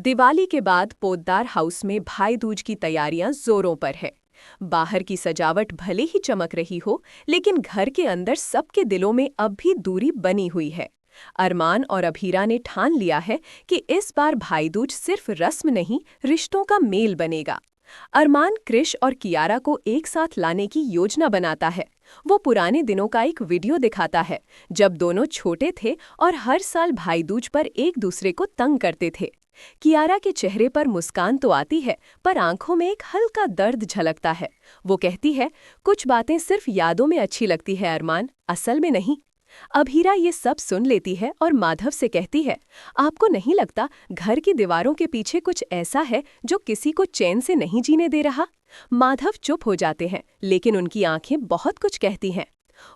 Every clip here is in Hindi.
दिवाली के बाद पोद्दार हाउस में भाई दूज की तैयारियां जोरों पर है। बाहर की सजावट भले ही चमक रही हो, लेकिन घर के अंदर सबके दिलों में अब भी दूरी बनी हुई है। अरमान और अभीरा ने ठान लिया है कि इस बार भाई दूज सिर्फ रस्म नहीं, रिश्तों का मेल बनेगा। अरमान क्रिश और कियारा को एक साथ लाने की योजना बनाता है। वो पुराने दिनों का एक वीडियो दिखाता है, जब दोनों छोटे थे और हर साल भाई दूज पर एक दूसरे को तंग करते थे। कियारा के चेहरे पर मुस्कान तो आती है, पर आंखों में एक हल्का दर्द झलकता है। वो कहती है, कुछ बातें सिर्फ यादों में अच्छी लगती है अरमान, असल में नहीं। अभीरा ये सब सुन लेती है और माधव से कहती है, आपको नहीं लगता घर की दीवारों के पीछे कुछ ऐसा है जो किसी को चैन से नहीं जीने दे रहा? माधव चुप हो जाते हैं, लेकिन उनकी आंखें बहुत कुछ कहती हैं।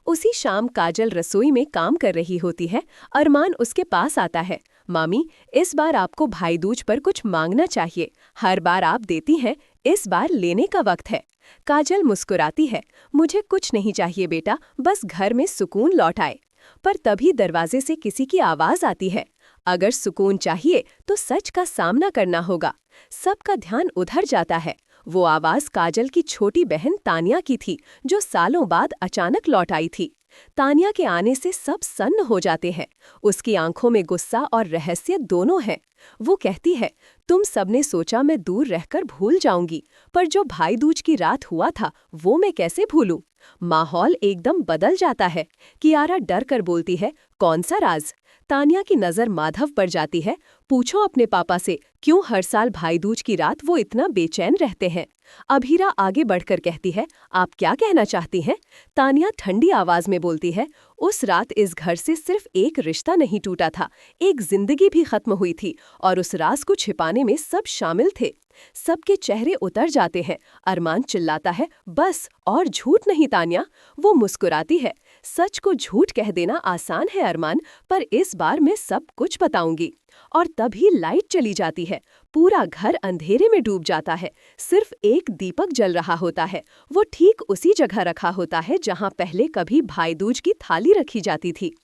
उसी शाम काजल रसोई में काम कर रही होती है। अरमान उसके पास आता है। मामी, इस बार आपको भाई दूज पर कुछ मांगना चाहिए। हर बार आप देती हैं, इस बार लेने का वक्त है। काजल मुस्कुराती है। मुझे कुछ नहीं चाहिए बेटा, बस घर में सुकून लौट आए। पर तभी दरवाजे से किसी की आवाज आती है। अगर सुकून चाहिए तो सच का सामना करना होगा। सबका ध्यान उधर जाता है। वो आवाज काजल की छोटी बहन तानिया की थी, जो सालों बाद अचानक लौट आई थी। तानिया के आने से सब सन्न हो जाते हैं। उसकी आंखों में गुस्सा और रहस्य दोनों हैं। वो कहती है, तुम सबने सोचा मैं दूर रहकर भूल जाऊंगी, पर जो भाई दूज की रात हुआ था वो मैं कैसे भूलूं? माहौल एकदम बदल जाता है। कियारा डर कर बोलती है, कौन सा राज? तानिया की नजर माधव पर जाती है। पूछो अपने पापा से, क्यों हर साल भाई दूज की रात वो इतना बेचैन रहते हैं? अभीरा आगे बढ़कर कहती है, आप क्या कहना चाहती हैं? तानिया ठंडी आवाज में बोलती है, उस रात इस घर से सिर्फ एक रिश्ता नहीं टूटा था, एक जिंदगी भी खत्म हुई थी, और उस राज को छिपाने में सब शामिल थे। सबके चेहरे उतर जाते हैं। अरमान चिल्लाता है, बस और झूठ नहीं तानिया। वो मुस्कुराती है। सच को झूठ कह देना आसान है अरमान, पर इस बार मैं सब कुछ बताऊंगी। और तभी लाइट चली जाती है। पूरा घर अंधेरे में डूब जाता है। सिर्फ एक दीपक जल रहा होता है। वो ठीक उसी जगह रखा होता है जहां पहले कभी भाई दूज की थाली रखी जाती थी।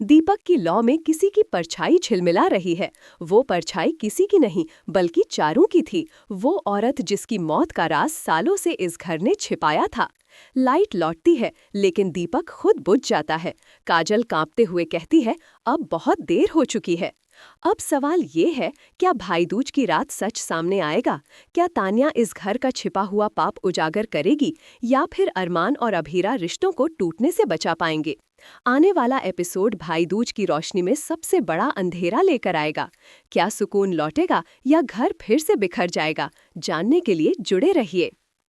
दीपक की लौ में किसी की परछाई झिलमिला रही है। वो परछाई किसी की नहीं, बल्कि चारों की थी। वो औरत जिसकी मौत का राज सालों से इस घर ने छिपाया था। लाइट लौटती है, लेकिन दीपक खुद बुझ जाता है। काजल कांपते हुए कहती है, अब बहुत देर हो चुकी है। अब सवाल ये है, क्या भाई दूज की रात सच सामने आएगा? क्या तानिया इस घर का छिपा हुआ पाप उजागर करेगी, या फिर अरमान और अभीरा रिश्तों को टूटने से बचा पाएंगे? आने वाला एपिसोड भाई दूज की रोशनी में सबसे बड़ा अंधेरा लेकर आएगा। क्या सुकून लौटेगा या घर फिर से बिखर जाएगा? जानने के लिए जुड़े रहिए।